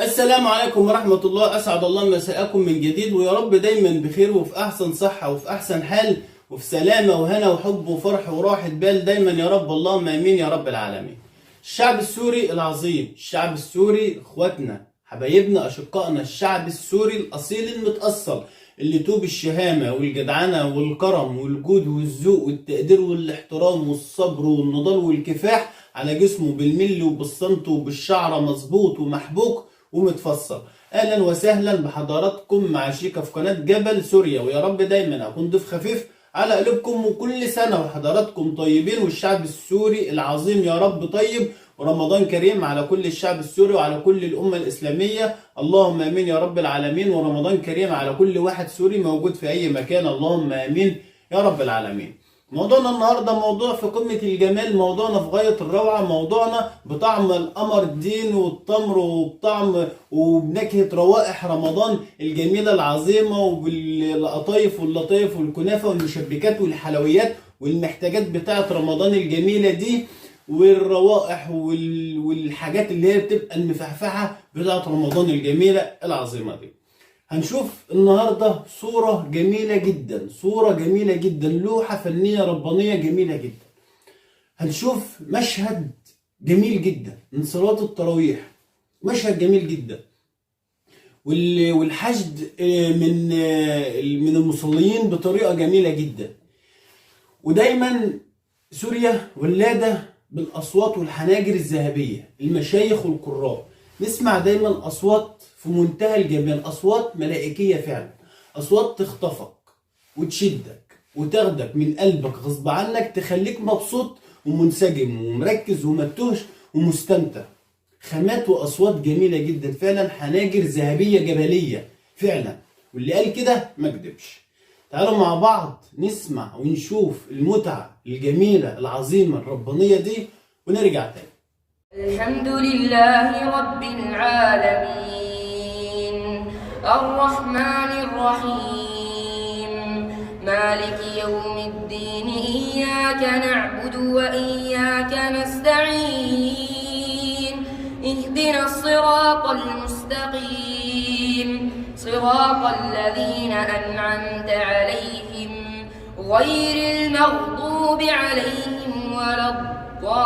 السلام عليكم ورحمة الله. أسعد الله مساءكم من جديد، ويا رب دايما بخير وفي أحسن صحة وفي أحسن حال وفي سلامة وهنا وحب وفرح وراحة بال دايما يا رب. اللهم آمين يا رب العالمين. الشعب السوري العظيم، الشعب السوري، إخواتنا حبايبنا أشقائنا، الشعب السوري الأصيل المتأصل اللي توب الشهامة والجدعنة والكرم والجود والذوق والتقدير والاحترام والصبر والنضال والكفاح على جسمه بالملي وبالصمت وبالشعر مظبوط ومحبوك ومتفصل. اهلا وسهلا بحضراتكم مع شيكا في قناه جبل سوريا، ويا رب دايما اكون ضيف خفيف على قلوبكم، وكل سنه وحضراتكم طيبين والشعب السوري العظيم يا رب طيب، ورمضان كريم على كل الشعب السوري وعلى كل الامه الاسلاميه. اللهم امين يا رب العالمين. ورمضان كريم على كل واحد سوري موجود في اي مكان. اللهم امين يا رب العالمين. موضوعنا النهارده موضوع في قمة الجمال، موضوعنا في غاية الروعة، موضوعنا بطعم القمر الدين والتمر وبطعم وبنكهة روائح رمضان الجميلة العظيمة، وبالقطايف واللطايف والكنافة والمشبكات والحلويات والمحتاجات بتاعة رمضان الجميلة دي، والروائح والحاجات اللي هي بتبقى المفحفحة بتاعة رمضان الجميلة العظيمة دي. هنشوف النهاردة صورة جميلة جدا، صورة جميلة جدا، لوحة فنية ربانية جميلة جدا. هنشوف مشهد جميل جدا من صلاة التراويح، مشهد جميل جدا، والحشد من المصلين بطريقة جميلة جدا. ودايما سوريا ولادة بالأصوات والحناجر الذهبية، المشايخ والقراء، نسمع دايما أصوات في منتهى الجمال، أصوات ملائكية فعلا، أصوات تخطفك وتشدك وتاخدك من قلبك غصب عنك، تخليك مبسوط ومنسجم ومركز ومتوهش ومستمتع. خامات وأصوات جميلة جدا فعلا، حناجر ذهبية جبلية فعلا، واللي قال كده ما كدبش. تعالوا مع بعض نسمع ونشوف المتعة الجميلة العظيمة الربانية دي ونرجع تاني. الحمد لله رب العالمين، الرحمن الرحيم، مالك يوم الدين، إياك نعبد وإياك نستعين، اهدنا الصراط المستقيم، صراط الذين أنعمت عليهم غير المغضوب عليهم ولا الضالين.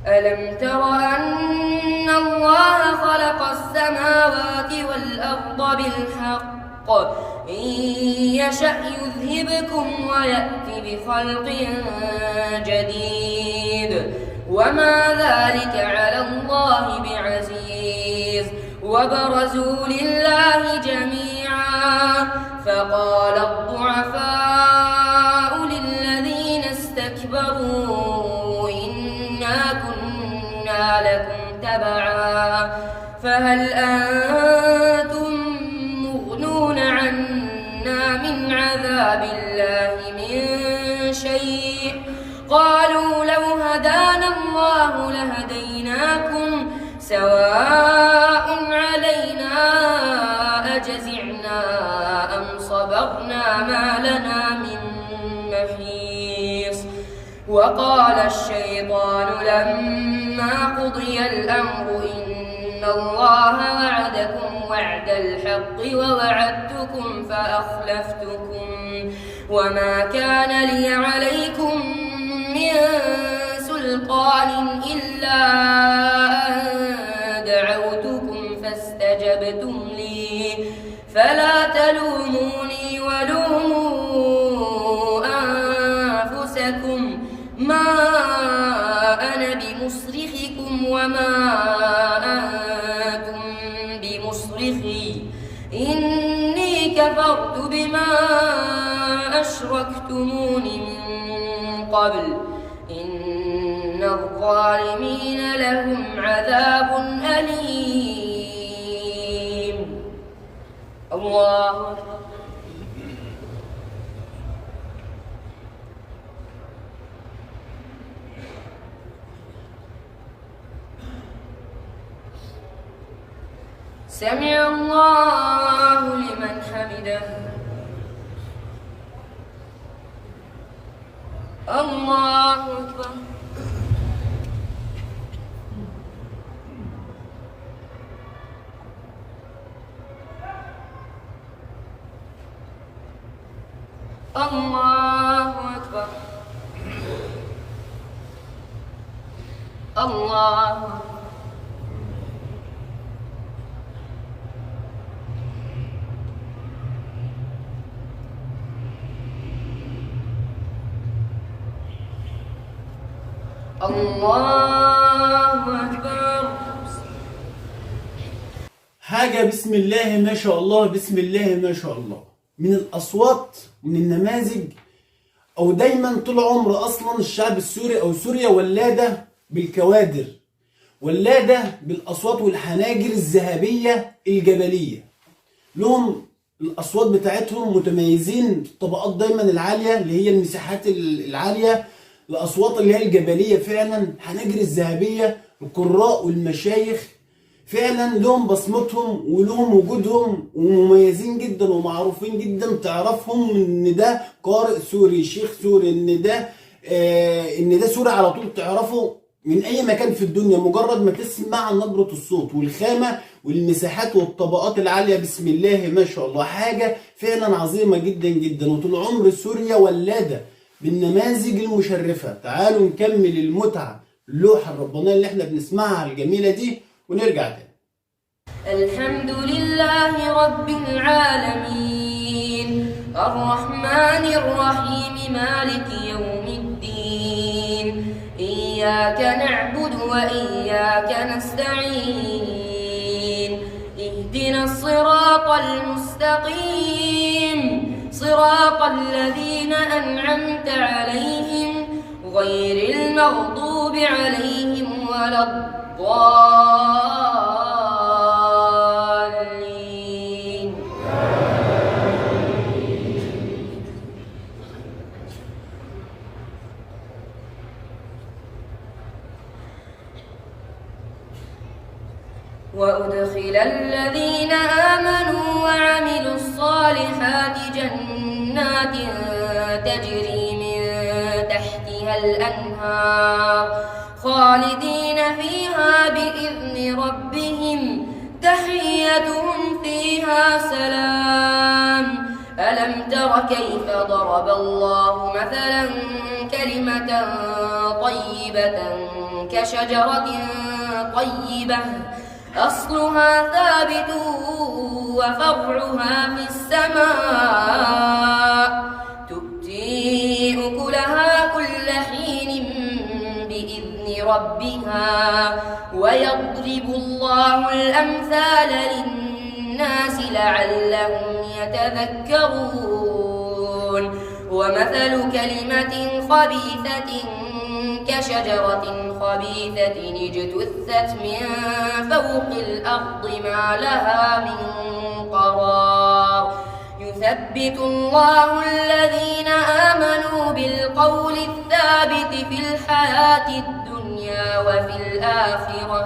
ألم تر أن الله خلق السماوات والأرض بالحق، إن يشأ يذهبكم ويأتي بخلق جديد، وما ذلك على الله بعزيز. وبرزوا لله جميعا، فقال الضعفاء للذين استكبروا إنا كنا لكم تبعا، فهل أنتم مغنون عنا من عذاب الله من شيء؟ قالوا لو هدانا الله لهديناكم، سواء علينا أجزعنا أم صبرنا ما لنا من محيص. وقال الشيطان لما قضي الأمر إن الله وعدكم وعد الحق ووعدتكم فأخلفتكم، وما كان لي عليكم من سلطان إلا أن دعوتكم فاستجبتم لي، فلا تلوموني ولوموا أنفسكم، ما أنا بمصرخكم وما أنتم بمصرخي، إني كفرت بما أشركتمون من قبل، إن الظالمين لهم عذاب أليم. الله أكبر. سمع الله لمن حمده. الله أكبر. الله أكبر. الله أكبر. الله أكبر. حاجة بسم الله ما شاء الله، بسم الله ما شاء الله، من الأصوات، من النماذج. أو دايما طول عمر أصلا الشعب السوري أو سوريا ولادة بالكوادر، ولادة بالأصوات والحناجر الذهبية الجبلية. لهم الأصوات بتاعتهم متميزين، الطبقات دايما العالية اللي هي المساحات العالية، الأصوات اللي هي الجبلية فعلا، الحناجر الذهبية، القراء والمشايخ فعلا لهم بصمتهم ولهم وجودهم، ومميزين جدا ومعروفين جدا. تعرفهم ان ده قارئ سوري، شيخ سوري، ان ده سوري على طول تعرفه من اي مكان في الدنيا، مجرد ما تسمع نبرة الصوت والخامة والمساحات والطبقات العالية. بسم الله ما شاء الله، حاجة فعلا عظيمة جدا جدا. وطول عمر سوريا ولادة بالنماذج المشرفة. تعالوا نكمل المتعة، اللوحة الربانية اللي احنا بنسمعها الجميلة دي ونرجع تاني. الحمد لله رب العالمين، الرحمن الرحيم، مالك يوم الدين. إياك نعبد وإياك نستعين، اهدنا الصراط المستقيم، صراط الذين أنعمت عليهم غير المغضوب عليهم ولا الضالين. وأدخل الذين آمنوا وعملوا الصالحات جنات تجري من تحتها الأنهار خالدين فيها بإذن ربهم، تحيتهم فيها سلام. ألم تر كيف ضرب الله مثلا كلمة طيبة كشجرة طيبة أصلها ثابت وفرعها في السماء، تؤتي أكلها كل حين بإذن ربها، ويضرب الله الأمثال للناس لعلهم يتذكرون. ومثل كلمة خبيثة كشجرة خبيثة اجتثت من فوق الأرض ما لها من قرار، يثبت الله الذين آمنوا بالقول الثابت في الحياة الدنيا وفي الآخرة،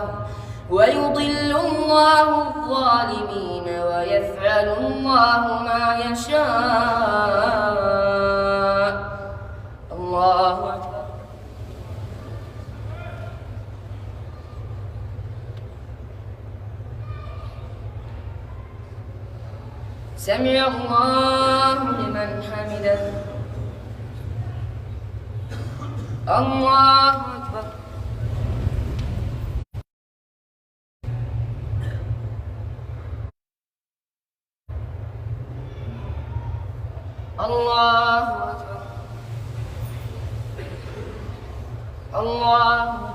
ويضل الله الظالمين ويفعل الله ما يشاء. الله أكبر. سمع الله لمن حمده. الله أكبر. الله أكبر. الله أكبر.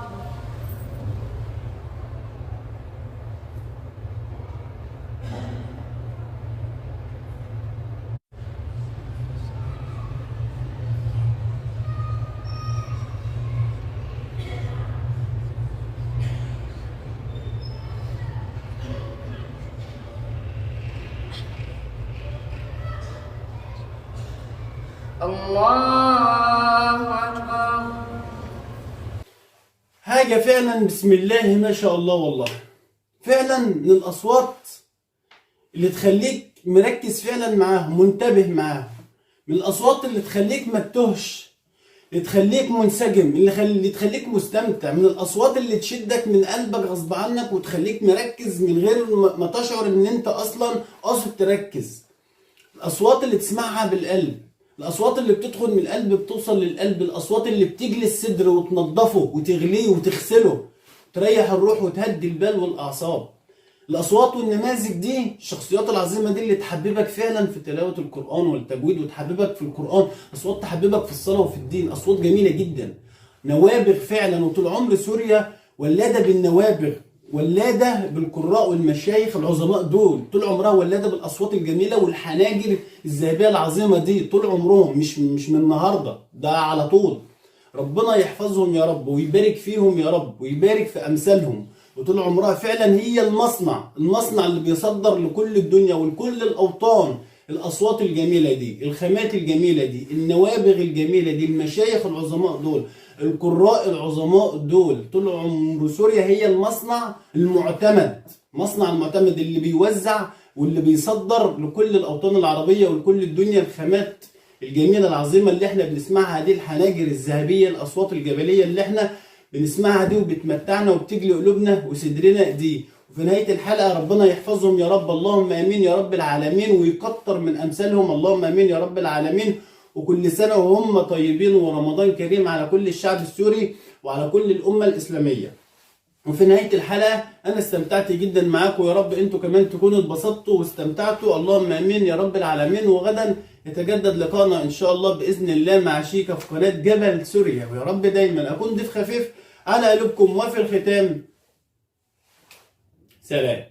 الله أكبر. حاجة فعلا بسم الله ما شاء الله والله. فعلا من الأصوات اللي تخليك مركز فعلا معاهم، منتبه معاهم، من الأصوات اللي تخليك ما تتوهش، اللي تخليك منسجم، اللي تخليك مستمتع، من الأصوات اللي تشدك من قلبك غصب عنك وتخليك مركز من غير ما تشعر ان انت اصلا قاصد تركز. الأصوات اللي تسمعها بالقلب، الأصوات اللي بتدخل من القلب بتوصل للقلب، الأصوات اللي بتجلي الصدر وتنظفه وتغليه وتغسله، تريح الروح وتهدي البال والأعصاب. الأصوات والنماذج دي، الشخصيات العظيمة دي اللي تحببك فعلا في تلاوة القرآن والتجويد وتحببك في القرآن، أصوات تحببك في الصلاة وفي الدين، أصوات جميلة جدا، نوابغ فعلا. وطول عمر سوريا ولادة بالنوابغ، ولادة بالقراء والمشايخ العظماء دول، طول عمرها ولادة بالأصوات الجميلة والحناجر الذهبية العظيمة دي، طول عمرهم، مش من النهاردة، ده على طول. ربنا يحفظهم يا رب ويبارك فيهم يا رب ويبارك في أمثالهم. وطول عمرها فعلا هي المصنع اللي بيصدر لكل الدنيا ولكل الأوطان الأصوات الجميلة دي، الخامات الجميلة دي، النوابغ الجميلة دي، المشايخ العظماء دول، القراء العظماء دول. طول عمر سوريا هي المصنع المعتمد، مصنع المعتمد اللي بيوزع واللي بيصدر لكل الأوطان العربية ولكل الدنيا الخامات الجميلة العظيمة اللي احنا بنسمعها دي، الحناجر الذهبية، الأصوات الجبلية اللي احنا بنسمعها دي وبتمتعنا وبتجلي قلوبنا وصدرنا دي. وفي نهاية الحلقة ربنا يحفظهم يا رب، اللهم امين يا رب العالمين، ويكتر من امثالهم، اللهم امين يا رب العالمين. وكل سنة وهم طيبين، ورمضان كريم على كل الشعب السوري وعلى كل الأمة الإسلامية. وفي نهاية الحلقة أنا استمتعت جدا معاكم، ويا رب أنتوا كمان تكونوا اتبسطتوا واستمتعتوا، اللهم امين يا رب العالمين. وغدا يتجدد لقائنا إن شاء الله بإذن الله مع شيكا في قناة جبل سوريا، ويا رب دايما أكون ضيف خفيف على قلوبكم. وفي الختام سلام.